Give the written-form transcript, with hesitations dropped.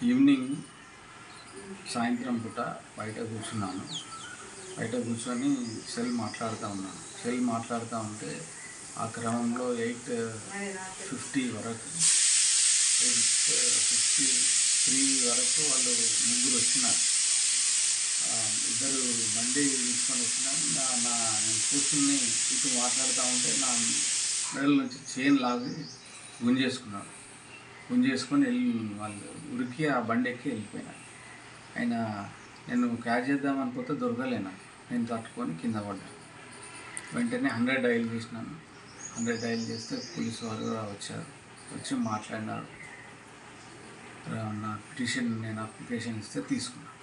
Evening సాయంత్రం పూట బయట కూర్చున్నాను. బయట కూర్చొని సెల్ మాట్లాడుతూ ఉంటే ఆ క్రమంలో 8:50 వరకు 8:53 వరకు వాళ్ళు ముగ్గురు వచ్చినారు. ఇద్దరు బండి తీసుకొని వచ్చినారు. నేను కూర్చుని ఇటు మాట్లాడుతూ ఉంటే నా మెడల నుంచి చైన్ లాగి గుంజేసుకొని వాళ్ళు ఉరికి ఆ బండి ఎక్కి వెళ్ళిపోయినారు. ఆయన నేను క్యాచ్ చేద్దామనిపోతే దొరకలేను. నేను తట్టుకొని కింద పడ్డాను. వెంటనే 100 డయల్ చేసినాను. 100 డయల్ చేస్తే పోలీసు వారు వచ్చారు. వచ్చి మాట్లాడినారు. నా పిటిషన్ నేను అప్లికేషన్ ఇస్తే తీసుకున్నాను.